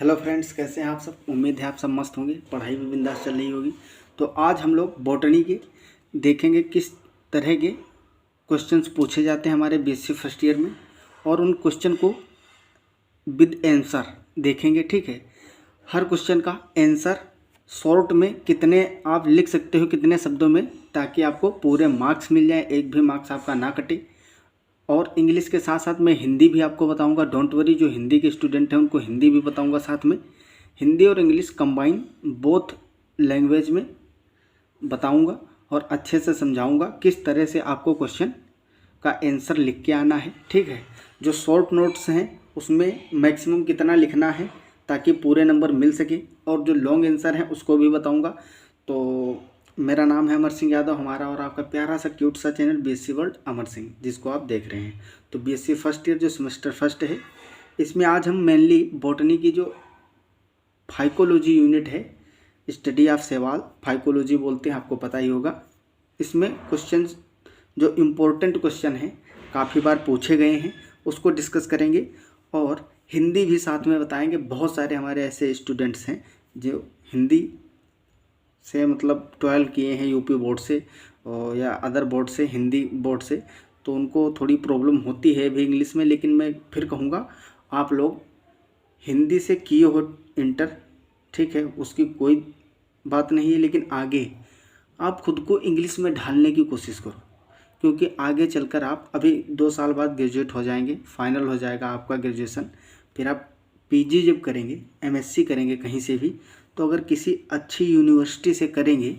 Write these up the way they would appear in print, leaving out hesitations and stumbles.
Hello friends, कैसे हैं आप सब। उम्मीद है आप सब मस्त होंगे, पढ़ाई भी बिंदास चल रही होगी। तो आज हम लोग बॉटनी के देखेंगे किस तरह के क्वेश्चंस पूछे जाते हैं हमारे बीएससी फर्स्ट ईयर में, और उन क्वेश्चन को विद आंसर देखेंगे। ठीक है, हर क्वेश्चन का आंसर शॉर्ट में कितने आप लिख सकते हो, कितने शब्दों में, ताकि आपको पूरे मार्क्स मिल जाए, एक भी मार्क्स आपका ना कटे। और इंग्लिश के साथ साथ मैं हिंदी भी आपको बताऊंगा। डोंट वरी, जो हिंदी के स्टूडेंट हैं उनको हिंदी भी बताऊंगा साथ में। हिंदी और इंग्लिश कंबाइन बोथ लैंग्वेज में बताऊंगा और अच्छे से समझाऊंगा किस तरह से आपको क्वेश्चन का आंसर लिख के आना है। ठीक है, जो शॉर्ट नोट्स हैं उसमें मैक्सिमम कितना लिखना है ताकि पूरे नंबर मिल सके, और जो लॉन्ग आंसर है उसको भी बताऊंगा। तो मेरा नाम है अमर सिंह यादव, हमारा और आपका प्यारा सा क्यूट सा channel BSc world Amar Singh, जिसको आप देख रहे हैं। तो बीएससी फर्स्ट ईयर जो सेमेस्टर फर्स्ट है, इसमें आज हम मेनली बॉटनी की जो फाइकोलॉजी यूनिट है, स्टडी ऑफ सवाल, फाइकोलॉजी बोलते हैं, आपको पता ही होगा। इसमें क्वेश्चन जो इम्पोर्टेंट क्वेश्चन हैं, काफ़ी बार पूछे गए हैं, उसको डिस्कस करेंगे। और हिंदी भी साथ में बताएंगे। बहुत सारे हमारे ऐसे स्टूडेंट्स हैं जो हिंदी से मतलब 12 किए हैं यूपी बोर्ड से और या अदर बोर्ड से, हिंदी बोर्ड से, तो उनको थोड़ी प्रॉब्लम होती है भी इंग्लिश में। लेकिन मैं फिर कहूँगा, आप लोग हिंदी से किए हो इंटर, ठीक है, उसकी कोई बात नहीं है, लेकिन आगे आप खुद को इंग्लिश में ढालने की कोशिश करो, क्योंकि आगे चलकर आप अभी 2 साल बाद ग्रेजुएट हो जाएंगे, फाइनल हो जाएगा आपका ग्रेजुएशन, फिर आप पीजी जब करेंगे, एमएससी करेंगे कहीं से भी, तो अगर किसी अच्छी यूनिवर्सिटी से करेंगे,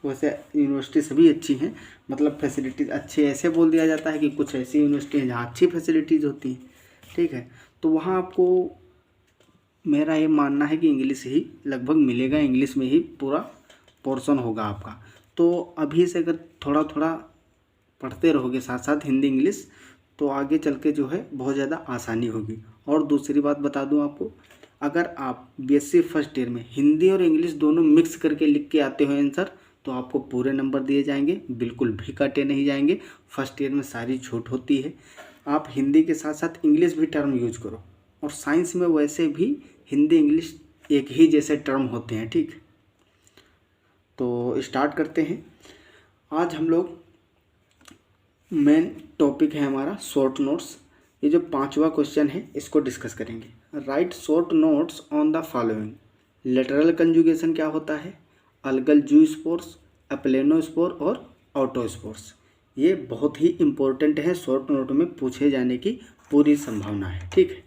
वैसे यूनिवर्सिटी सभी अच्छी हैं, मतलब फैसिलिटीज़ अच्छे, ऐसे बोल दिया जाता है कि कुछ ऐसी यूनिवर्सिटी हैं जहाँ अच्छी फैसिलिटीज़ होती हैं, ठीक है, तो वहाँ आपको मेरा ये मानना है कि इंग्लिश ही लगभग मिलेगा, इंग्लिश में ही पूरा पोर्शन होगा आपका। तो अभी से अगर थोड़ा थोड़ा पढ़ते रहोगे साथ साथ हिंदी इंग्लिश, तो आगे चल के जो है बहुत ज़्यादा आसानी होगी। और दूसरी बात बता दूं आपको, अगर आप बीएससी फर्स्ट ईयर में हिंदी और इंग्लिश दोनों मिक्स करके लिख के आते हो आंसर, तो आपको पूरे नंबर दिए जाएंगे, बिल्कुल भी काटे नहीं जाएंगे। फर्स्ट ईयर में सारी छूट होती है। आप हिंदी के साथ साथ इंग्लिश भी टर्म यूज करो, और साइंस में वैसे भी हिंदी इंग्लिश एक ही जैसे टर्म होते हैं। ठीक, तो स्टार्ट करते हैं। आज हम लोग मेन टॉपिक है हमारा शॉर्ट नोट्स। ये जो 5वां क्वेश्चन है इसको डिस्कस करेंगे। Right short notes on the following. Lateral conjugation क्या होता है, अलगल जू स्पोर्स, अप्लेनो स्पोर और ऑटोस्पोर्स। ये बहुत ही इम्पोर्टेंट है, शॉर्ट नोट में पूछे जाने की पूरी संभावना है। ठीक है,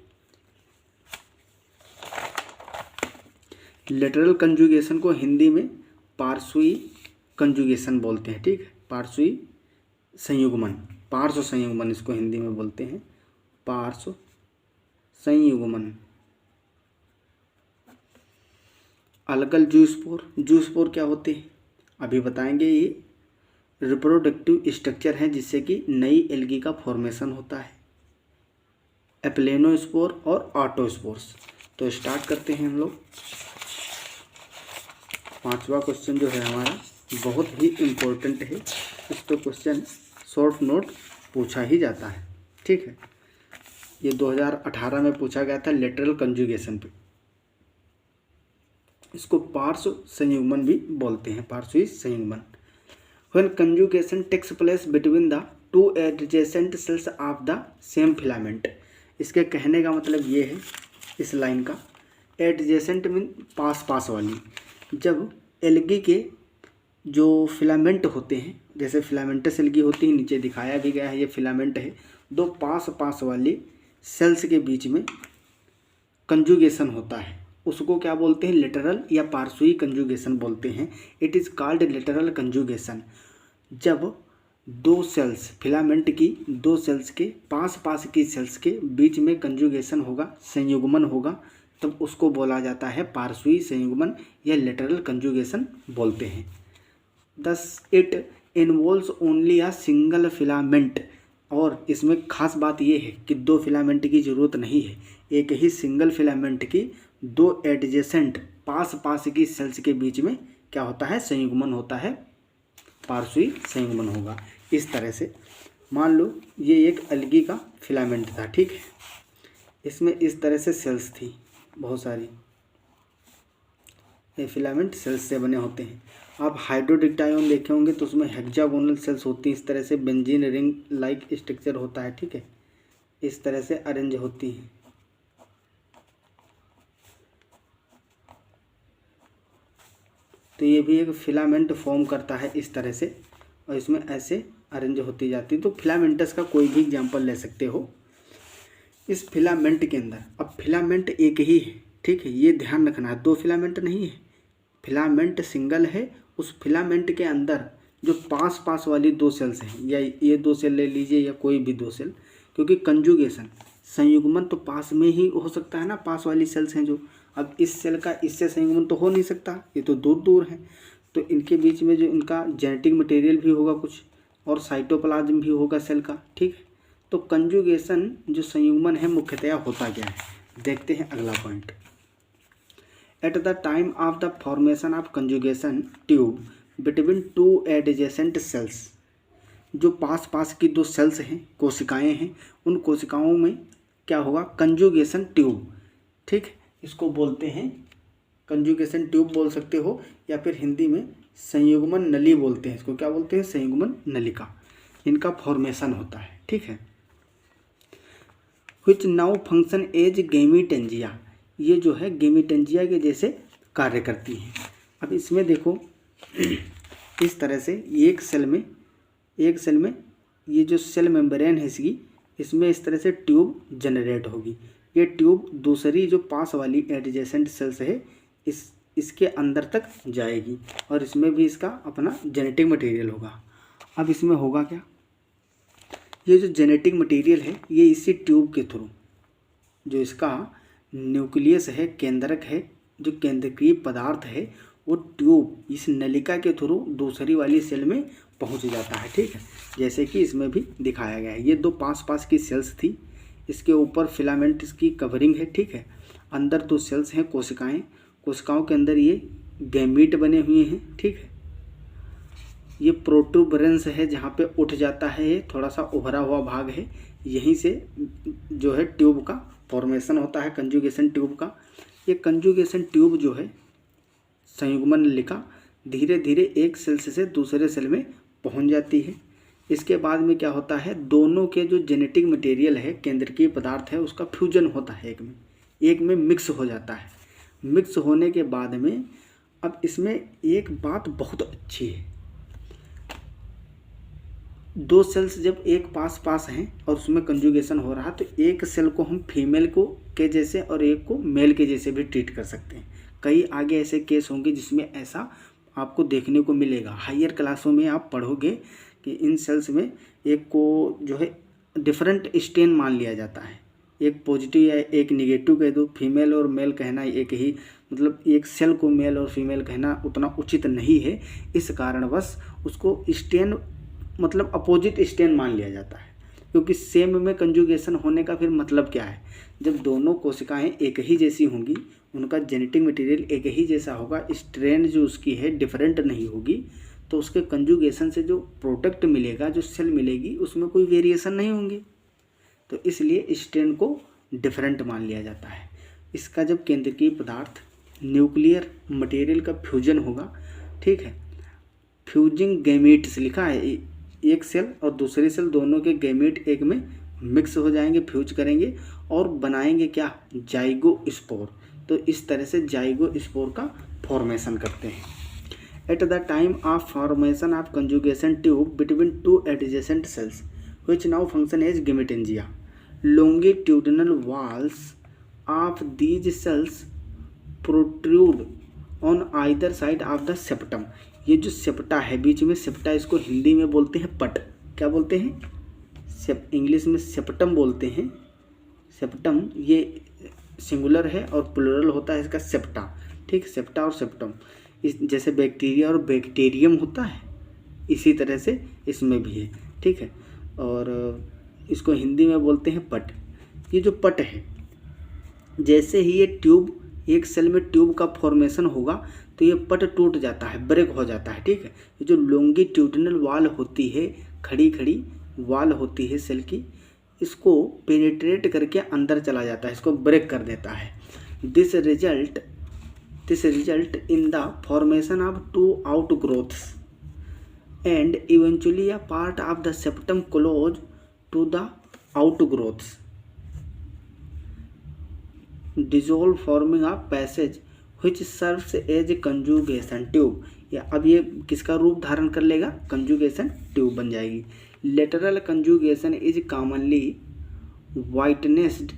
लेटरल कंजुगेशन को हिंदी में पार्श्वी कंजुगेशन बोलते हैं। ठीक है, पार्श्वी संयुग्मन, पार्श्व संयुग्मन इसको हिंदी में बोलते हैं, पार्श्व संयुग्मन। अलगल जू स्पोर क्या होते हैं अभी बताएंगे। ये रिप्रोडक्टिव स्ट्रक्चर है जिससे कि नई एल्गी का फॉर्मेशन होता है। एप्लेनोस्पोर और ऑटोस्पोर्स। तो स्टार्ट करते हैं हम लोग। 5वां क्वेश्चन जो है हमारा बहुत ही इम्पोर्टेंट है, इस तो क्वेश्चन शॉर्ट नोट पूछा ही जाता है। ठीक है, ये 2018 में पूछा गया था लेटरल कंजुगेशन पे। इसको पार्श्व संयुग्मन भी बोलते हैं, पार्श्वी संयुग्मन। When conjugation takes place between the two adjacent cells of the same filament. इसके कहने का मतलब ये है, इस लाइन का, एडजेसेंट मीन पास पास वाली। जब एल्गी के जो फिलामेंट होते हैं, जैसे फिलामेंटस एल्गी होती है, नीचे दिखाया भी गया है, ये फिलामेंट है, दो पास पास वाली सेल्स के बीच में कंजुगेशन होता है, उसको क्या बोलते हैं, लेटरल या पार्श्वी कंजुगेशन बोलते हैं। It is called lateral conjugation. जब दो सेल्स, फिलामेंट की दो सेल्स के पास पास की सेल्स के बीच में कंजुगेशन होगा, संयुग्मन होगा, तब उसको बोला जाता है पार्श्वी संयुग्मन या लेटरल कंजुगेशन बोलते हैं। Thus it involves only a single filament। और इसमें खास बात यह है कि 2 फिलामेंट की ज़रूरत नहीं है, एक ही सिंगल फिलामेंट की 2 एडजेसेंट पास पास की सेल्स के बीच में क्या होता है, संयुग्मन होता है, पार्श्वी संयुग्मन होगा। इस तरह से मान लो ये एक एल्गी का फिलामेंट था, ठीक है, इसमें इस तरह से सेल्स थी बहुत सारी, ये फिलामेंट सेल्स से बने होते हैं। आप हाइड्रोडिक्टाइऑन देखे होंगे तो उसमें हेक्सागोनल सेल्स होती हैं, इस तरह से बेंजीन रिंग लाइक स्ट्रक्चर होता है, ठीक है, इस तरह से अरेंज होती हैं। तो ये भी एक फिलामेंट फॉर्म करता है इस तरह से, और इसमें ऐसे अरेंज होती जाती है। तो फिलामेंटस का कोई भी एग्जांपल ले सकते हो इस फिलामेंट के अंदर। अब फिलामेंट एक ही है, ठीक है, ये ध्यान रखना है, दो फिलामेंट नहीं है, फिलामेंट सिंगल है। उस फिलामेंट के अंदर जो पास पास वाली दो सेल्स हैं, या ये दो सेल ले लीजिए या कोई भी दो सेल, क्योंकि कंजुगेशन संयुग्मन तो पास में ही हो सकता है ना, पास वाली सेल्स हैं जो। अब इस सेल का इससे संयुग्मन तो हो नहीं सकता, ये तो दूर दूर है। तो इनके बीच में जो इनका जेनेटिक मटेरियल भी होगा कुछ, और साइटोप्लाज्म भी होगा सेल का, ठीक है। तो कंजुगेशन जो संयुग्मन है मुख्यतया होता क्या है, देखते हैं अगला point. At the time of the formation of conjugation tube between two adjacent sales, जो पास पास की दो सेल्स हैं, कोशिकाएं हैं, उन कोशिकाओं में क्या होगा, कंजुगेशन ट्यूब, ठीक, इसको बोलते हैं कंजुगेशन ट्यूब बोल सकते हो, या फिर हिंदी में संयुग्मन नली बोलते हैं, इसको क्या बोलते हैं, संयुग्मन नलिका, इनका फॉर्मेशन होता है, ठीक है। विच नाउ फंक्शन एज गेमीटेंजिया, ये जो है गेमीटेंजिया के जैसे कार्य करती हैं। अब इसमें देखो इस तरह से एक सेल में ये जो सेल मेम्ब्रेन है इसकी, इसमें इस तरह से ट्यूब जनरेट होगी। ये ट्यूब दूसरी जो पास वाली एडजेसेंट सेल्स है इसके अंदर तक जाएगी, और इसमें भी इसका अपना जेनेटिक मटेरियल होगा। अब इसमें होगा क्या, ये जो जेनेटिक मटेरियल है ये इसी ट्यूब के थ्रू, जो इसका न्यूक्लियस है, केंद्रक है, जो केंद्रकीय पदार्थ है, वो ट्यूब इस नलिका के थ्रू दूसरी वाली सेल में पहुंच जाता है, ठीक है, जैसे कि इसमें भी दिखाया गया है। ये दो पास पास की सेल्स थी, इसके ऊपर फिलामेंट की कवरिंग है, ठीक है, अंदर दो सेल्स हैं, कोशिकाओं के अंदर ये गैमीट बने हुए हैं, ठीक है। ये प्रोटूबरेंस है जहाँ पे उठ जाता है, ये थोड़ा सा उभरा हुआ भाग है, यहीं से जो है ट्यूब का फॉर्मेशन होता है, कंजुगेशन ट्यूब का। ये कंजुगेशन ट्यूब जो है संयुग्मन नलिका धीरे धीरे एक सेल से दूसरे सेल में पहुंच जाती है। इसके बाद में क्या होता है, दोनों के जो जेनेटिक मटेरियल है, केंद्रकीय पदार्थ है, उसका फ्यूजन होता है, एक में मिक्स हो जाता है। मिक्स होने के बाद में अब इसमें एक बात बहुत अच्छी है, दो सेल्स जब एक पास पास हैं और उसमें कंजुगेशन हो रहा, तो एक सेल को हम फीमेल को के जैसे और एक को मेल के जैसे भी ट्रीट कर सकते हैं। कई आगे ऐसे केस होंगे जिसमें ऐसा आपको देखने को मिलेगा। हायर क्लासों में आप पढ़ोगे कि इन सेल्स में एक को जो है डिफरेंट स्टेन मान लिया जाता है, एक पॉजिटिव या एक निगेटिव कह दो, फीमेल और मेल कहना एक ही, मतलब एक सेल को मेल और फीमेल कहना उतना उचित नहीं है। इस कारणवश उसको स्टेन मतलब अपोजिट स्टेन मान लिया जाता है, क्योंकि सेम में कंजुगेशन होने का फिर मतलब क्या है, जब दोनों कोशिकाएं एक ही जैसी होंगी, उनका जेनेटिक मटेरियल एक ही जैसा होगा, स्ट्रेन जो उसकी है डिफरेंट नहीं होगी, तो उसके कंजुगेशन से जो प्रोडक्ट मिलेगा, जो सेल मिलेगी, उसमें कोई वेरिएशन नहीं होंगे। तो इसलिए स्ट्रेन को डिफरेंट मान लिया जाता है। इसका जब केंद्रकीय पदार्थ न्यूक्लियर मटेरियल का फ्यूजन होगा, ठीक है, फ्यूजिंग गैमीट्स लिखा है, एक सेल और दूसरी सेल दोनों के गैमीट एक में मिक्स हो जाएंगे, फ्यूज करेंगे और बनाएंगे क्या, जाइगोस्पोर। तो इस तरह से जाइगोस्पोर का फॉर्मेशन करते हैं। At the time of formation of conjugation tube between two adjacent sales which now function as gametangia, longitudinal walls of these cells protrude on either side of the septum। ये जो septa है बीच में, septa इसको हिंदी में बोलते हैं पट, क्या बोलते हैं, इंग्लिश में सेप्टम बोलते हैं। सेप्टम ये सिंगुलर है और प्लूरल होता है इसका सेप्टा, ठीक, सेप्टा और सेप्टम। इस जैसे बैक्टीरिया और बैक्टीरियम होता है, इसी तरह से इसमें भी है, ठीक है, और इसको हिंदी में बोलते हैं पट। ये जो पट है, जैसे ही ये ट्यूब, एक सेल में ट्यूब का फॉर्मेशन होगा तो ये पट टूट जाता है, ब्रेक हो जाता है, ठीक है। ये जो लॉन्गिट्यूडिनल वाल होती है, खड़ी खड़ी वाल होती है सेल की, इसको पेनिट्रेट करके अंदर चला जाता है, इसको ब्रेक कर देता है। This result this result in the formation of 2 outgrowths and eventually a part of the septum close to the outgrowths dissolve forming a passage which serves as a conjugation tube। या अब ये किसका रूप धारण कर लेगा? कंजुगेशन ट्यूब बन जाएगी। Lateral conjugation is commonly witnessed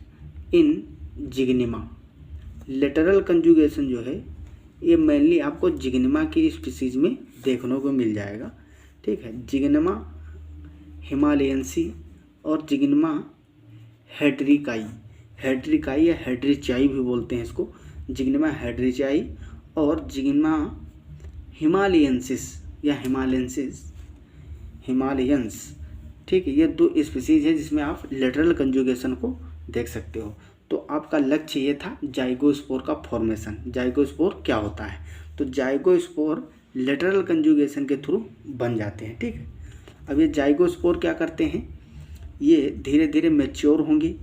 in zygnema. Lateral conjugation जो है ये मेनली आपको जिग्निमा की स्पीसीज में देखने को मिल जाएगा। ठीक है, जिग्निमा हिमालयंसी और जिग्निमा हेड्रिकाई या हेड्रिचाई भी बोलते हैं इसको। जिग्निमा हेड्रिचाई और जिग्निमा हिमालयंसिस या हिमालयंस। ठीक है, ये 2 स्पीसीज है जिसमें आप लेटरल कंजुगेशन को देख सकते हो। तो आपका लक्ष्य ये था जाइगोस्पोर का फॉर्मेशन। जाइगोस्पोर क्या होता है? तो जाइगोस्पोर लेटरल कंजुगेशन के थ्रू बन जाते हैं। ठीक है, अब ये जाइगोस्पोर क्या करते हैं? ये धीरे धीरे मैच्योर होंगी।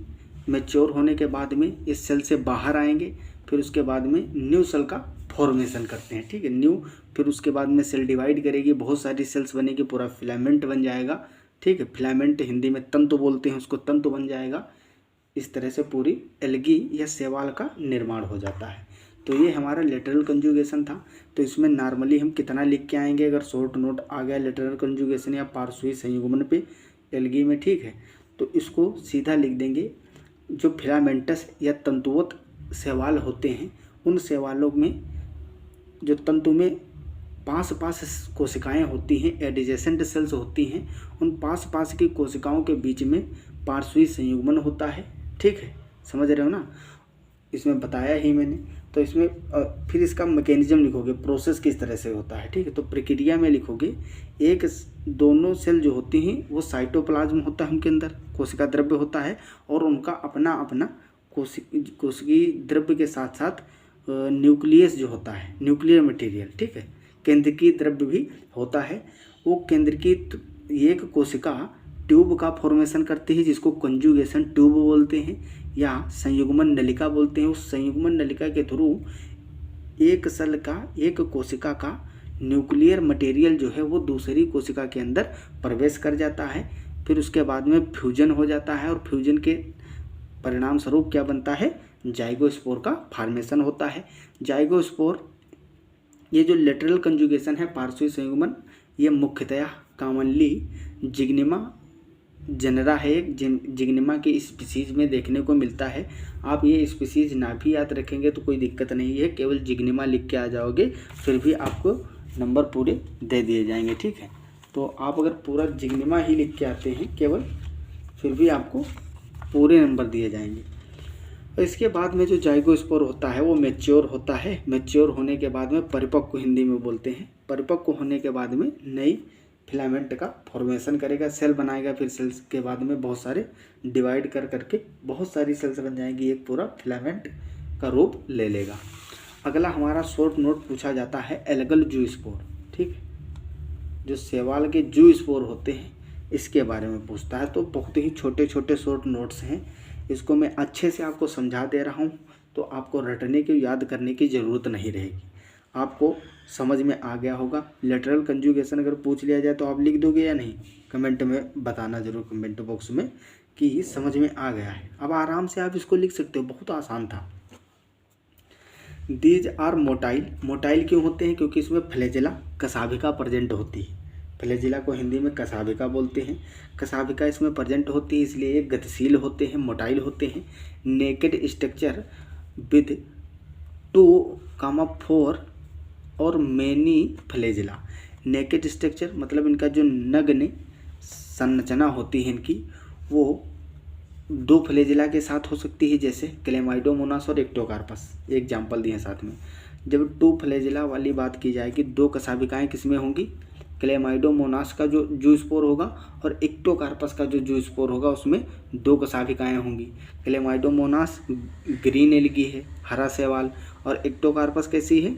मैच्योर होने के बाद में इस सेल से बाहर आएंगे, फिर उसके बाद में न्यू सेल का फॉर्मेशन करते हैं। ठीक है, न्यू, फिर उसके बाद में सेल डिवाइड करेगी, बहुत सारी सेल्स बनेगी, पूरा फिलामेंट बन जाएगा। ठीक है, फिलामेंट हिंदी में तंतु बोलते हैं उसको, तंतु बन जाएगा। इस तरह से पूरी एल्गी या शैवाल का निर्माण हो जाता है। तो ये हमारा लेटरल कंजुगेशन था। तो इसमें नॉर्मली हम कितना लिख के आएंगे? अगर शॉर्ट नोट आ गया लेटरल कंजुगेशन या पार्श्वीय संयुग्मन पे एल्गी में, ठीक है, तो इसको सीधा लिख देंगे। जो फिलामेंटस या तंतुवत शैवाल होते हैं, उन शैवालों में जो तंतु में पास कोशिकाएं होती हैं, एडजेसेंट सेल्स होती हैं, उन पास की कोशिकाओं के बीच में पार्श्वीय संयुग्मन होता है। ठीक है, समझ रहे हो ना? इसमें बताया ही मैंने। तो इसमें फिर इसका मैकेनिज्म लिखोगे, प्रोसेस किस तरह से होता है। ठीक है, तो प्रक्रिया में लिखोगे, दोनों सेल जो होती हैं वो साइटोप्लाज्म होता है, उनके अंदर कोशिका द्रव्य होता है, और उनका अपना कोशिकीय द्रव्य के साथ साथ न्यूक्लियस जो होता है, न्यूक्लियर मटेरियल। ठीक है, केंद्रकीय द्रव्य भी होता है। वो केंद्रकीय एक कोशिका ट्यूब का फॉर्मेशन करती है जिसको कंजुगेशन ट्यूब बोलते हैं या संयुग्मन नलिका बोलते हैं। उस संयुग्मन नलिका के थ्रू एक कोशिका का न्यूक्लियर मटेरियल जो है वो दूसरी कोशिका के अंदर प्रवेश कर जाता है। फिर उसके बाद में फ्यूजन हो जाता है, और फ्यूजन के परिणाम स्वरूप क्या बनता है? जाइगोस्पोर का फॉर्मेशन होता है। जाइगोस्पोर, ये जो लेटरल कंजुगेशन है, पार्श्वीय संयुग्मन, ये मुख्यतया कॉमनली जिग्निमा जनरा है, जिग्निमा की स्पीसीज में देखने को मिलता है। आप ये स्पीसीज ना भी याद रखेंगे तो कोई दिक्कत नहीं है, केवल जिग्निमा लिख के आ जाओगे, फिर भी आपको नंबर पूरे दे दिए जाएंगे। ठीक है, तो आप अगर पूरा जिग्निमा ही लिख के आते हैं केवल, फिर भी आपको पूरे नंबर दिए जाएंगे। और इसके बाद में जो जाइगोस्पोर होता है वो मैच्योर होता है। मैच्योर होने के बाद में परिपक्व हिंदी में बोलते हैं। परिपक्व होने के बाद में नई फिलामेंट का फॉर्मेशन करेगा, सेल बनाएगा। फिर सेल्स के बाद में बहुत सारे डिवाइड करके बहुत सारी सेल्स बन जाएंगी, एक पूरा फिलामेंट का रूप ले लेगा। अगला हमारा शॉर्ट नोट पूछा जाता है एल्गल जूस्पोर। ठीक है, जो शैवाल के जूस्पोर होते हैं इसके बारे में पूछता है। तो बहुत ही छोटे छोटे शॉर्ट नोट्स हैं, इसको मैं अच्छे से आपको समझा दे रहा हूँ, तो आपको रटने की, याद करने की ज़रूरत नहीं रहेगी। आपको समझ में आ गया होगा। लेटरल कंजुगेशन अगर पूछ लिया जाए तो आप लिख दोगे या नहीं? कमेंट में बताना ज़रूर, कमेंट बॉक्स में, कि समझ में आ गया है। अब आराम से आप इसको लिख सकते हो, बहुत आसान था। These are motile. मोटाइल क्यों होते हैं? क्योंकि इसमें फ्लैजेला कसाभिका प्रेजेंट होती है। फ्लैजेला को हिंदी में कसाभिका बोलते हैं। कसाभिका इसमें प्रेजेंट होती है, इसलिए ये गतिशील होते हैं, मोटाइल होते हैं। नेकेड स्ट्रक्चर विद 2-4 और मेनी फ्लैजेला। नेकेड स्ट्रक्चर मतलब इनका जो नग्न संरचना होती है इनकी, वो 2 फ्लैजेला के साथ हो सकती है, जैसे क्लेमाइडोमोनास और एक्टोकार्पस, एग्जाम्पल दिए साथ में। जब 2 फ्लैजेला वाली बात की जाएगी, 2 कसाभिकाएँ किसमें होंगी? क्लेमाइडोमोनास का जो जूस्पोर होगा और एक्टोकार्पस का जो जूस्पोर होगा उसमें 2 कसाभिकाएँ होंगी। क्लेमाइडोमोनास ग्रीन एल्गी है, हरा शैवाल, और एक्टोकार्पस कैसी है?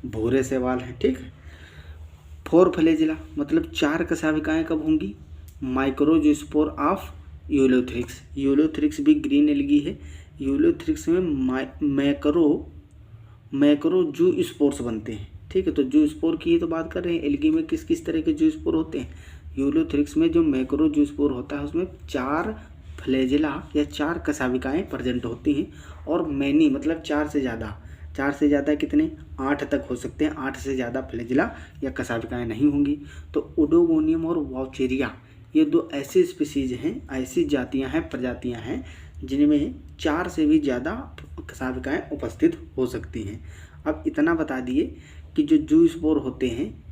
भूरे शैवाल है। ठीक है, 4 फ्लैजेला मतलब 4 कसाभिकाएँ कब होंगी? माइक्रोजूस्पोर ऑफ यूलोथ्रिक्स। यूलोथ्रिक्स भी ग्रीन एल्गी है। यूलोथ्रिक्स में मैक्रो मैक्रो जू स्पोर्स बनते हैं। ठीक है, तो जू स्पोर की ही तो बात कर रहे हैं। एल्गी में किस किस तरह के जू स्पोर होते हैं? यूलोथ्रिक्स में जो मैक्रो जू स्पोर होता है उसमें 4 फ्लैजेला या 4 कशाविकाएँ प्रेजेंट होती हैं, और मैनी मतलब 4 से ज़्यादा कितने? 8 तक हो सकते हैं। 8 से ज़्यादा फ्लैजेला या कशाविकाएँ नहीं होंगी। तो ओडोगोनियम और वाउचेरिया ये 2 ऐसी स्पीसीज हैं, ऐसी जातियां हैं, प्रजातियां हैं जिनमें 4 से भी ज़्यादा कशाविकाएँ उपस्थित हो सकती हैं। अब इतना बता दिए कि जो जू स्पोर होते हैं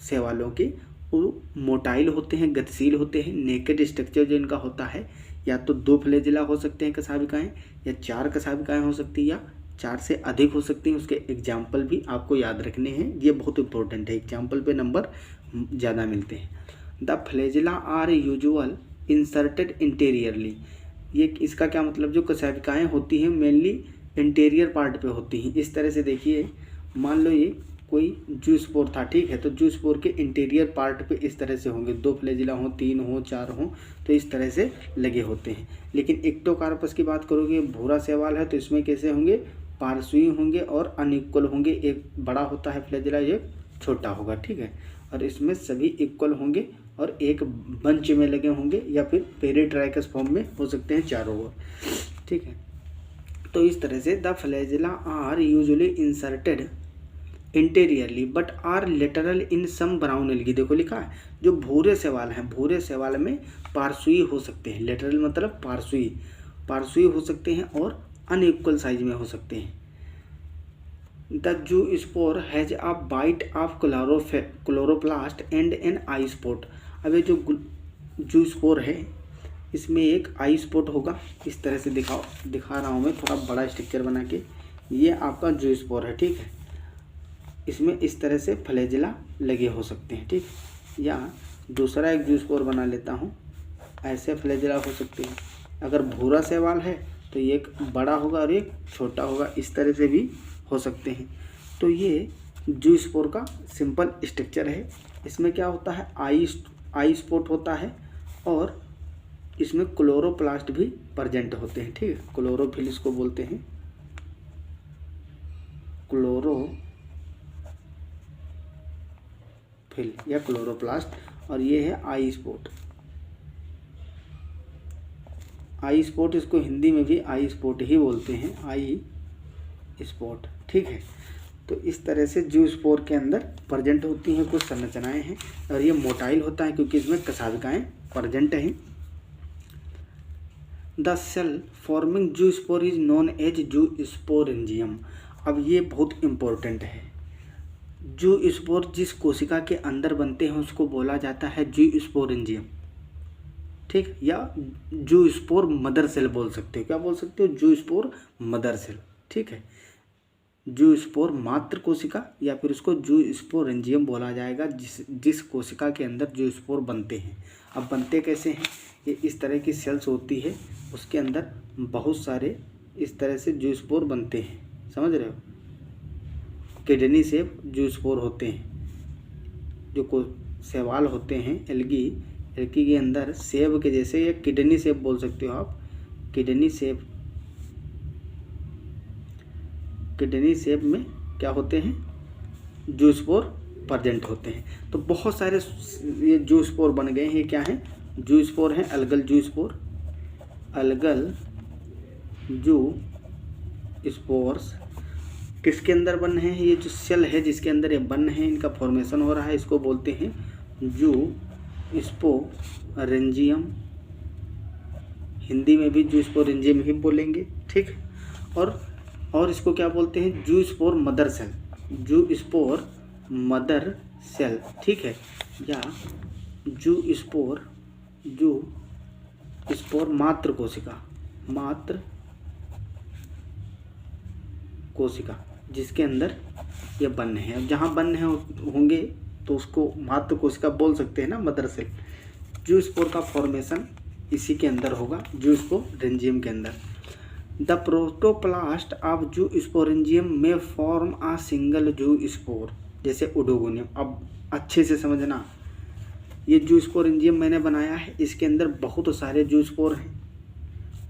शैवालों के, वो मोटाइल होते हैं, गतिशील होते हैं। नेकेड स्ट्रक्चर जो इनका होता है, या तो 2 फ्लैजेला हो सकते हैं कशाविकाएँ, या 4 कशाविकाएँ हो सकती हैं, या 4 से अधिक हो सकती हैं। उसके एग्जाम्पल भी आपको याद रखने हैं, ये बहुत इंपॉर्टेंट है। एग्जाम्पल पे नंबर ज़्यादा मिलते हैं। The flagella are usual inserted interiorly. ये इसका क्या मतलब? जो कशाविकाएँ होती हैं मेनली इंटीरियर पार्ट पे होती हैं। इस तरह से देखिए, मान लो ये कोई जू स्पोर था, ठीक है, तो जू स्पोर के इंटीरियर पार्ट पे इस तरह से होंगे। 2 फ्लैजेला हो, 3 हो, 4 हो, तो इस तरह से लगे होते हैं। लेकिन एक्टोकार्पस की बात करोगे, भूरा शैवाल है, तो इसमें कैसे होंगे? पार्श्वी होंगे और अनइक्वल होंगे। एक बड़ा होता है फ्लैजेला, एक छोटा होगा। ठीक है, और इसमें सभी इक्वल होंगे और एक बंच में लगे होंगे, या फिर पेरिट्राइकस फॉर्म में हो सकते हैं चारों ओर। ठीक है, तो इस तरह से the flagella are usually inserted interiorly but are lateral in some brown algae. देखो लिखा है, जो भूरे शैवाल हैं, भूरे शैवाल में पार्श्वी हो सकते हैं। लेटरल मतलब पार्श्वी हो सकते हैं और अनइक्वल साइज में हो सकते हैं। The zoospore has a bite of chloroplast and an eye spot. अब ये जो जू स्पोर है इसमें एक आई स्पॉट होगा। इस तरह से दिखा रहा हूँ मैं, थोड़ा बड़ा स्ट्रक्चर बना के। ये आपका जू स्पोर है, ठीक है। इसमें इस तरह से फ्लैजेला लगे हो सकते हैं, ठीक। या दूसरा एक जू स्पोर बना लेता हूँ, ऐसे फ्लैजेला हो सकते हैं। अगर भूरा शैवाल है तो ये एक बड़ा होगा और एक छोटा होगा, इस तरह से भी हो सकते हैं। तो ये जू स्पोर का सिंपल स्ट्रक्चर है। इसमें क्या होता है? आई स्पॉट होता है और इसमें क्लोरोप्लास्ट भी प्रेजेंट होते हैं, ठीक है। क्लोरोफिल इसको बोलते हैं, क्लोरोफिल या क्लोरोप्लास्ट। और ये है आई स्पॉट। आई स्पॉट इसको हिंदी में भी आई स्पॉट ही बोलते हैं, आई स्पॉट, ठीक है। तो इस तरह से जू स्पोर के अंदर प्रेजेंट होती हैं कुछ संरचनाएं हैं, और ये मोटाइल होता है क्योंकि इसमें कशाविकाएं प्रेजेंट हैं। द सेल फॉर्मिंग जू स्पोर इज नोन एज जू स्पोरेंजियम। अब ये बहुत इम्पोर्टेंट है। जू स्पोर जिस कोशिका के अंदर बनते हैं उसको बोला जाता है जू स्पोरेंजियम, ठीक। या जू स्पोर मदर सेल बोल सकते हो। क्या बोल सकते हो? जू स्पोर मदर सेल, ठीक है। जू स्पोर मात्र कोशिका, या फिर उसको जू स्पोरेंजियम बोला जाएगा जिस कोशिका के अंदर जू स्पोर बनते हैं। अब बनते कैसे हैं? ये इस तरह की सेल्स होती है, उसके अंदर बहुत सारे इस तरह से जू स्पोर बनते हैं, समझ रहे हो। किडनी शेप जू स्पोर होते हैं। जो शैवाल होते हैं एल्गी के अंदर सेब के जैसे, ये किडनी शेप बोल सकते हो आप। किडनी शेप में क्या होते हैं? जू स्पोर प्रेजेंट होते हैं। तो बहुत सारे ये जू स्पोर बन गए हैं। क्या हैं? जू स्पोर हैं, अलगल जू स्पोर, अलगल जू स्पोर्स किसके अंदर बन रहे हैं? ये जो सेल है जिसके अंदर ये बन रहे हैं, इनका फॉर्मेशन हो रहा है, इसको बोलते हैं जू स्पोरेंजियम। हिंदी में भी जू स्पोरेंजियम ही बोलेंगे, ठीक। और इसको क्या बोलते हैं? जू स्पोर मदर सेल, जू स्पोर मदर सेल, ठीक है। या जू स्पोर मात्र कोशिका जिसके अंदर ये बन हैं। अब जहाँ बन होंगे तो उसको मात्र कोशिका बोल सकते हैं ना, मदर सेल। जू स्पोर का फॉर्मेशन इसी के अंदर होगा, जू स्पोरेंजियम के अंदर। द प्रोटोप्लास्ट ऑफ जू स्पोरेंजियम में फॉर्म आ सिंगल जू स्पोर, जैसे ओडोगोनियम। अब अच्छे से समझना, ये जू स्पोरेंजियम मैंने बनाया है, इसके अंदर बहुत सारे जू स्पोर हैं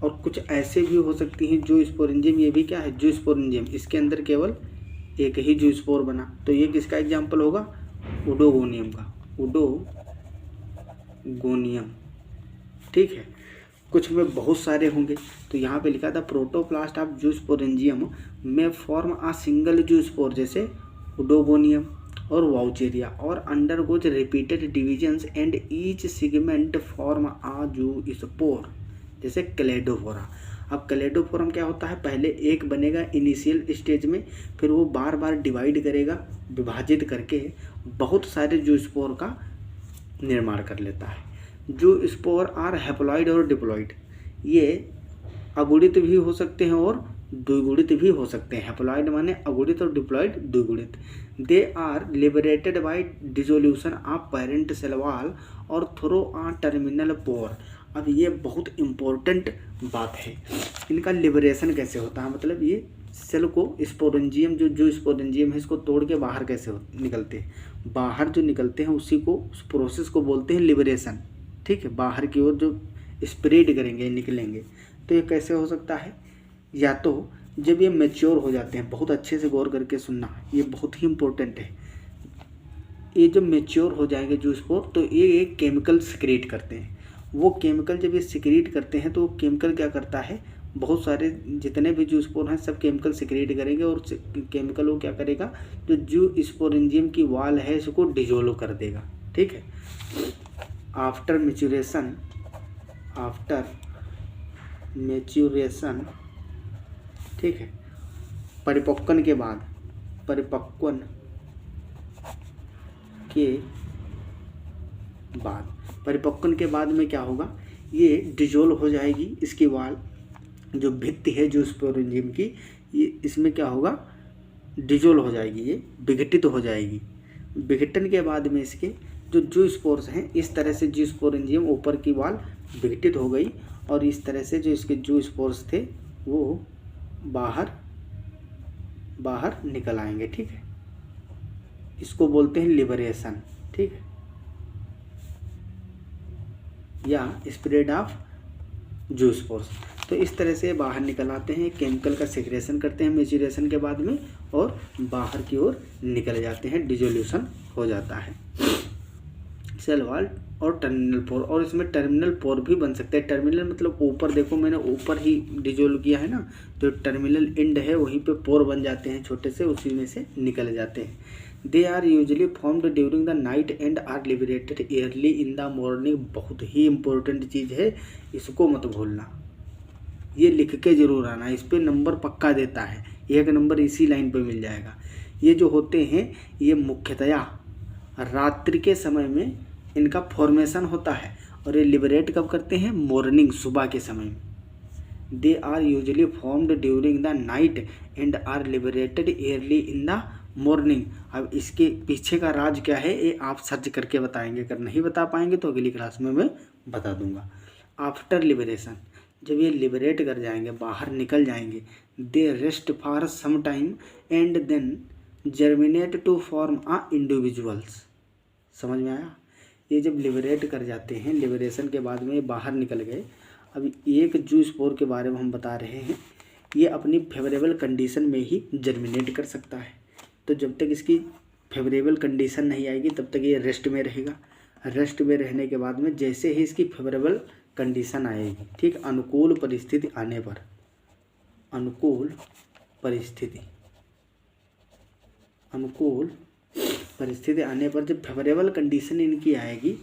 और कुछ ऐसे भी हो सकती हैं जूस्पोरेंजियम, ये भी क्या है जूस्पोरेंजियम, इसके अंदर केवल एक ही जूस्पोर बना, तो ये किसका एग्जाम्पल होगा, उडोगोनियम का, उडोगोनियम। ठीक है, कुछ में बहुत सारे होंगे, तो यहाँ पे लिखा था प्रोटोप्लास्ट ऑफ जूस्पोरेंजियम में फॉर्म आ सिंगल जूस्पोर जैसे उडोगोनियम और वाउचेरिया और undergoes repeated divisions and each segment form a zoospore जैसे क्लेडोफोरा। अब क्लेडोफोरम क्या होता है, पहले एक बनेगा इनिशियल स्टेज में, फिर वो बार बार डिवाइड करेगा, विभाजित करके बहुत सारे जूस्पोर का निर्माण कर लेता है। जो स्पोर आर हैप्लॉइड और डिप्लॉइड, ये अगुणित भी हो सकते हैं और द्विगुणित भी हो सकते हैं। हैप्लॉइड माने अगुणित और डिप्लॉइड द्विगुणित। They are liberated by dissolution of parent cell wall और थ्रू आ टर्मिनल पोर। अब ये बहुत इम्पोर्टेंट बात है, इनका लिबरेशन कैसे होता है, मतलब ये सेल को स्पोरेंजियम जो स्पोरेंजियम है इसको तोड़ के बाहर कैसे निकलते हैं, बाहर जो निकलते हैं उसी को, उस प्रोसेस को बोलते हैं लिबरेशन। ठीक है, बाहर की ओर जो स्प्रेड करेंगे निकलेंगे, तो ये कैसे हो सकता है, या तो जब ये मैच्योर हो जाते हैं, बहुत अच्छे से गौर करके सुनना, ये बहुत ही इम्पोर्टेंट है। ये जब मैच्योर हो जाएंगे जो स्पोर, तो ये एक केमिकल सिक्रेट करते हैं। वो केमिकल जब ये सिक्रेट करते हैं तो वो केमिकल क्या करता है, बहुत सारे जितने भी जूस्पोर हैं सब केमिकल सिक्रेट करेंगे और केमिकल वो क्या करेगा, जो जूस्पोरेंजियम की वाल है इसको डिजोल्व कर देगा। ठीक है, आफ्टर मैच्यूरेशन, ठीक है, परिपक्वन के बाद परिपक्वन के बाद में क्या होगा, ये डिजोल्व हो जाएगी, इसकी वाल जो भित्ति है जूस्पोरेंजियम की, ये इसमें क्या होगा, डिजोल्व हो जाएगी, ये विघटित हो जाएगी। विघटन के बाद में इसके जो जूस्पोर्स हैं, इस तरह से जूस्पोरेंजियम ऊपर की वाल विघटित हो गई और इस तरह से जो इसके जूस्पोर्स थे वो बाहर निकल आएंगे। ठीक है, इसको बोलते हैं लिबरेशन। ठीक है, या स्प्रेड ऑफ जूस्पोर्स। तो इस तरह से बाहर निकल आते हैं, केमिकल का सिक्रेशन करते हैं मैच्यूरेशन के बाद में और बाहर की ओर निकल जाते हैं, डिसोल्यूशन हो जाता है। सेल वॉल और टर्मिनल पोर, और इसमें टर्मिनल पोर भी बन सकते हैं। टर्मिनल मतलब ऊपर, देखो मैंने ऊपर ही डिजोल्व किया है ना, तो टर्मिनल एंड है वहीं पे पोर बन जाते हैं छोटे से, उसी में से निकल जाते हैं। They are usually formed during the night and are liberated early in the morning. बहुत ही इंपॉर्टेंट चीज़ है, इसको मत भूलना, ये लिख के जरूर आना, इस पर नंबर पक्का देता है, 1 नंबर इसी लाइन पे मिल जाएगा। ये जो होते हैं ये मुख्यतया रात्रि के समय में इनका फॉर्मेशन होता है और ये लिबरेट कब करते हैं, मॉर्निंग, सुबह के समय में। They are usually formed during the night and are liberated early in the morning. अब इसके पीछे का राज क्या है ये आप सर्च करके बताएंगे, अगर नहीं बता पाएंगे तो अगली क्लास में मैं बता दूंगा। आफ्टर लिबरेशन, जब ये लिबरेट कर जाएंगे, बाहर निकल जाएंगे, they rest for some time and then germinate to form a individuals. समझ में आया, ये जब लिबरेट कर जाते हैं, लिबरेशन के बाद में ये बाहर निकल गए। अब एक जूस्पोर के बारे में हम बता रहे हैं, ये अपनी फेवरेबल कंडीशन में ही जर्मिनेट कर सकता है। तो जब तक इसकी फेवरेबल कंडीशन नहीं आएगी तब तक ये रेस्ट में रहेगा। रेस्ट में रहने के बाद में जैसे ही इसकी फेवरेबल कंडीशन आएगी, ठीक, अनुकूल परिस्थिति आने पर, अनुकूल परिस्थिति आने पर जब फेवरेबल कंडीशन इनकी आएगी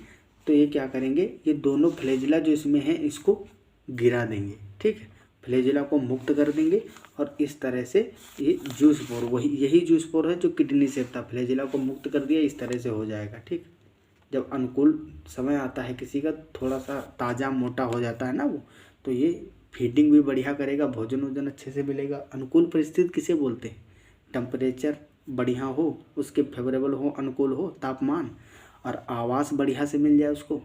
तो ये क्या करेंगे, ये दोनों फ्लैजिला जो इसमें है इसको गिरा देंगे। ठीक है, फ्लैजिला को मुक्त कर देंगे और इस तरह से ये जूस्पोर, यही जूस्पोर है जो किडनी से था, फ्लैजिला को मुक्त कर दिया, इस तरह से हो जाएगा। ठीक, जब अनुकूल समय आता है किसी का, थोड़ा सा ताज़ा मोटा हो जाता है ना वो, तो ये फीडिंग भी बढ़िया करेगा, भोजन वोजन अच्छे से मिलेगा। अनुकूल परिस्थिति किसे बोलते हैं, टेम्परेचर बढ़िया हो, उसके फेवरेबल हो, अनुकूल हो तापमान, और आवास बढ़िया से मिल जाए उसको,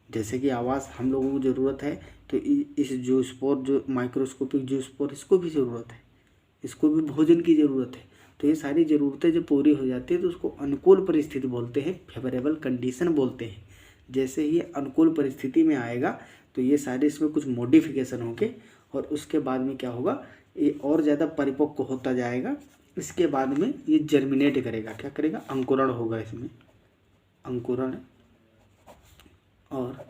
जैसे कि आवास हम लोगों को ज़रूरत है, तो इस जूस्पोर जो माइक्रोस्कोपिक जूस्पोर, इसको भी ज़रूरत है, इसको भी भोजन की ज़रूरत है। तो ये सारी ज़रूरतें जब पूरी हो जाती है तो उसको अनुकूल परिस्थिति बोलते हैं, फेवरेबल कंडीशन बोलते हैं। जैसे ही अनुकूल परिस्थिति में आएगा तो ये सारे इसमें कुछ मॉडिफिकेशन होके और उसके बाद में क्या होगा, ये और ज़्यादा परिपक्व होता जाएगा। इसके बाद में ये जर्मिनेट करेगा, क्या करेगा, अंकुरण होगा इसमें, अंकुरण और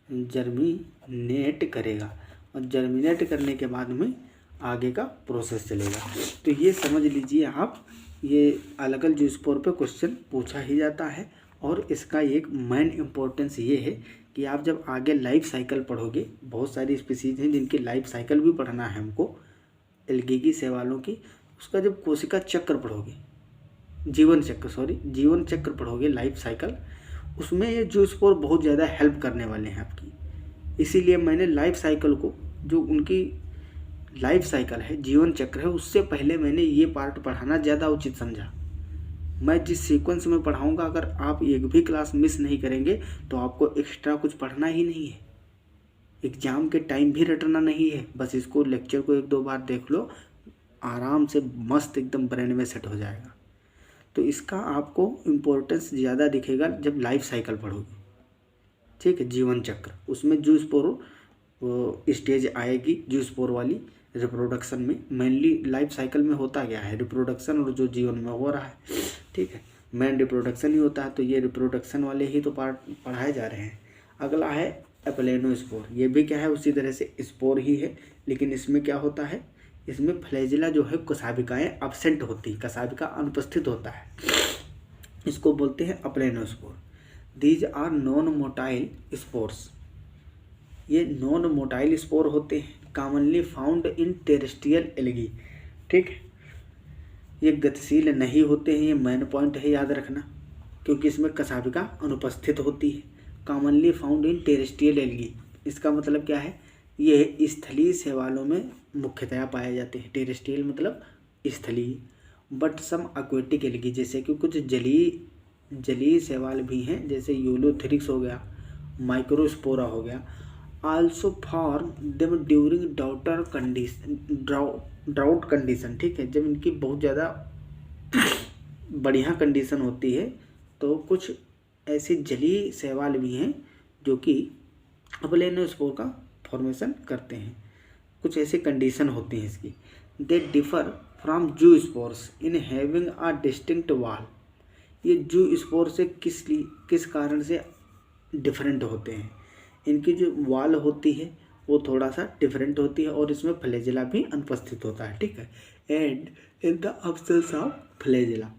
जर्मिनेट करेगा, और जर्मिनेट करने के बाद में आगे का प्रोसेस चलेगा। तो ये समझ लीजिए आप, ये अलगल जूस्पोर पे क्वेश्चन पूछा ही जाता है। और इसका एक मेन इम्पोर्टेंस ये है कि आप जब आगे लाइफ साइकिल पढ़ोगे, बहुत सारी स्पीसीज हैं जिनकी लाइफ साइकिल भी पढ़ना है हमको, एल्गी की, शैवालों की, उसका जब कोशिका चक्र पढ़ोगे, जीवन चक्र पढ़ोगे, लाइफ साइकिल, उसमें ये जूस्पोर बहुत ज़्यादा हेल्प करने वाले हैं आपकी। इसीलिए मैंने लाइफ साइकिल को, जो उनकी लाइफ साइकिल है, जीवन चक्र है, उससे पहले मैंने ये पार्ट पढ़ाना ज़्यादा उचित समझा। मैं जिस सीक्वेंस में पढ़ाऊँगा, अगर आप एक भी क्लास मिस नहीं करेंगे तो आपको एक्स्ट्रा कुछ पढ़ना ही नहीं है, एग्ज़ाम के टाइम भी रटना नहीं है। बस इसको, लेक्चर को 1-2 बार देख लो, आराम से मस्त एकदम ब्रेन में सेट हो जाएगा। तो इसका आपको इम्पोर्टेंस ज़्यादा दिखेगा जब लाइफ साइकिल पढ़ोगे, ठीक है। जीवन चक्र, उसमें जूस्पोर स्टेज आएगी, जूस्पोर वाली, रिप्रोडक्शन में। मेनली लाइफ साइकिल में होता क्या है, रिप्रोडक्शन, और जो जीवन में हो रहा है, ठीक है, मेन रिप्रोडक्शन ही होता है। तो ये रिप्रोडक्शन वाले ही तो पार्ट पढ़ाए जा रहे हैं। अगला है एप्लेनोस्पोर, ये भी क्या है, उसी तरह से स्पोर ही है, लेकिन इसमें क्या होता है, इसमें फ्लैजिला जो है, कसाबिकाएँ अब्सेंट होती, कसाबिका अनुपस्थित होता है, इसको बोलते हैं aplanospore. These are non motile spores, ये नॉन मोटाइल स्पोर होते हैं, commonly found in terrestrial algae, ठीक है। ये गतिशील नहीं होते हैं, ये मेन पॉइंट है याद रखना, क्योंकि इसमें कसाबिका अनुपस्थित होती है। Commonly found in terrestrial algae, इसका मतलब क्या है, ये स्थलीय शैवालों में मुख्यतया पाए जाते हैं। टेरेस्ट्रियल मतलब स्थलीय, बट सम एक्वेटिक एल्गी, जैसे कि कुछ जलीय शैवाल भी हैं, जैसे यूलोथेरिक्स हो गया, माइक्रोस्पोरा हो गया, also form them during drought condition, ठीक है। जब इनकी बहुत ज़्यादा बढ़िया कंडीशन होती है, तो कुछ ऐसे जलीय शैवाल भी हैं जो कि एप्लेनोस्पोर का फॉर्मेशन करते हैं। कुछ ऐसी कंडीशन होती हैं इसकी। They differ from zoospores in having a distinct वाल, ये जूस्पोर से किस कारण से डिफरेंट होते हैं, इनकी जो वाल होती है वो थोड़ा सा डिफरेंट होती है, और इसमें फ्लैजिला भी अनुपस्थित होता है, ठीक है। And in the absence of flagella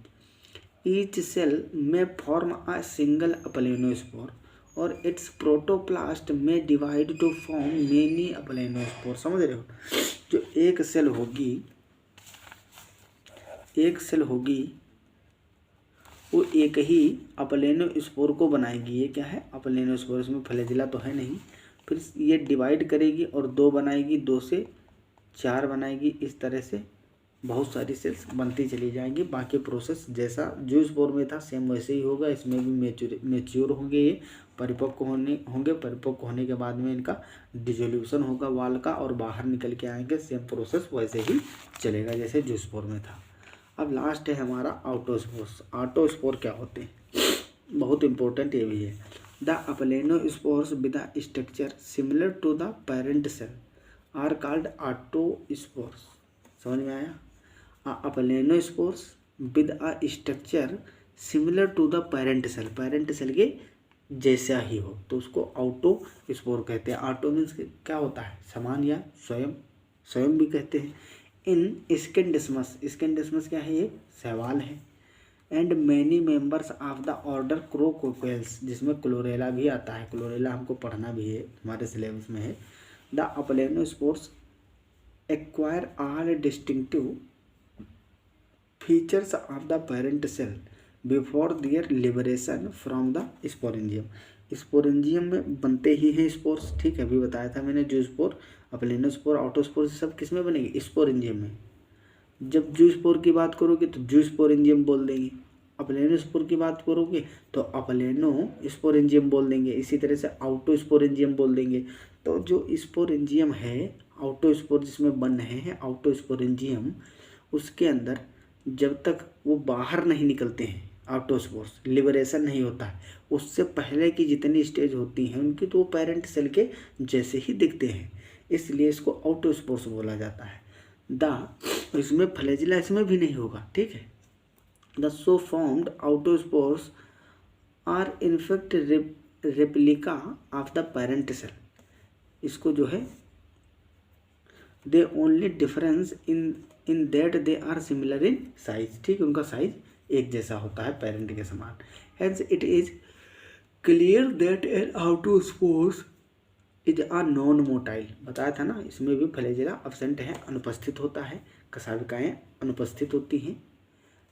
each cell में फॉर्म अ सिंगल एप्लेनोस्पोर और इट्स प्रोटोप्लास्ट में divide to form many aplanospore. समझ रहे हो, जो एक सेल होगी वो एक ही एप्लेनोस्पोर को बनाएगी। ये क्या है, एप्लेनोस्पोर, इसमें फ्लैजिला तो है नहीं। फिर ये डिवाइड करेगी और 2 बनाएगी, 2 से 4 बनाएगी, इस तरह से बहुत सारी सेल्स बनती चली जाएंगी। बाकी प्रोसेस जैसा जूस्पोर में था सेम वैसे ही होगा, इसमें भी मेच्योर होंगे, ये परिपक्व होंगे। परिपक्व होने के बाद में इनका डिसोल्यूशन होगा वाल का, और बाहर निकल के आएंगे। सेम प्रोसेस वैसे ही चलेगा जैसे जूस्पोर में था। अब लास्ट है हमारा ऑटोस्पोर्स। ऑटोस्पोर क्या होते हैं, बहुत इंपॉर्टेंट ये भी है। The aplanospores with a structure similar to the parent cell are called autospores. समझ में आया, aplanospores with a structure similar to the parent cell के जैसा ही हो तो उसको ऑटोस्पोर कहते हैं। ऑटो मीन्स क्या होता है, समान या स्वयं भी कहते हैं। इन स्किनडिस्मस क्या है, ये शैवाल है। And many members of the order chroococcales, जिसमें क्लोरेला भी आता है। क्लोरेला हमको पढ़ना भी है, हमारे सिलेबस में है। The aplanospores acquire all distinctive features of the parent cell before their liberation from the sporangium. Sporangium में बनते ही हैं स्पोर्स, ठीक है, अभी बताया था मैंने। जूस्पोर, एप्लेनोस्पोर, ऑटोस्पोर सब किस में बनेंगे, स्पोरेंजियम में। जब जूस्पोर की बात करोगे तो जूस्पोरेंजियम बोल देंगे, एप्लेनोस्पोर की बात करोगे तो एप्लेनोस्पोरेंजियम बोल देंगे, इसी तरह से ऑटोस्पोरेंजियम बोल देंगे। तो जो स्पोरेंजियम है, ऑटोस्पोर जिसमें बन रहे हैं ऑटोस्पोरेंजियम, उसके अंदर जब तक वो बाहर नहीं निकलते हैं, ऑटोस्पोर्स लिबरेशन नहीं होता है, उससे पहले की जितनी स्टेज होती हैं उनकी तो वो पेरेंट सेल के जैसे ही दिखते हैं। इसलिए इसको ऑटोस्पोर्स बोला जाता है। इसमें फ्लैजिला इसमें भी नहीं होगा, ठीक है। The so formed autospores are in fact replica of the parent cell. इसको जो है they only difference in that they are similar in size, ठीक है, उनका साइज एक जैसा होता है पेरेंट के समान। Hence it is clear that an autospores is a non motile. बताया था ना, इसमें भी फ्लैजिला अब्सेंट है, अनुपस्थित होता है, कशाविकाएँ अनुपस्थित होती हैं,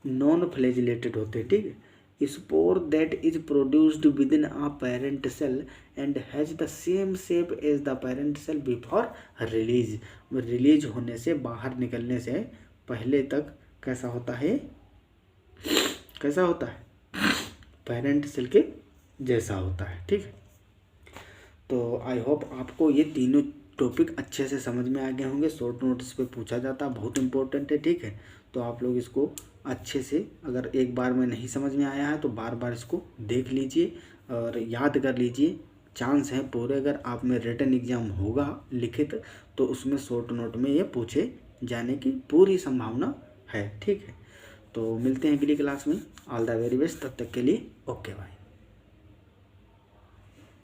नॉन फ्लैजिलेटेड होते हैं, ठीक है। Spore that is produced within a parent cell and has the same shape as the parent cell before release. Release होने से, बाहर निकलने से पहले तक कैसा होता है, कैसा होता है, पेरेंट सेल के जैसा होता है, ठीक है। तो आई होप आपको ये तीनों टॉपिक अच्छे से समझ में आ गए होंगे। शॉर्ट नोट्स पे पूछा जाता है, बहुत इंपॉर्टेंट है, ठीक है। तो आप लोग इसको अच्छे से, अगर एक बार में नहीं समझ में आया है तो बार बार इसको देख लीजिए और याद कर लीजिए। चांस है पूरे, अगर आप में रिटन एग्जाम होगा लिखित तो उसमें शॉर्ट नोट में ये पूछे जाने की पूरी संभावना है, ठीक है। तो मिलते हैं अगली क्लास में। ऑल द वेरी बेस्ट, तब तक के लिए ओके बाय।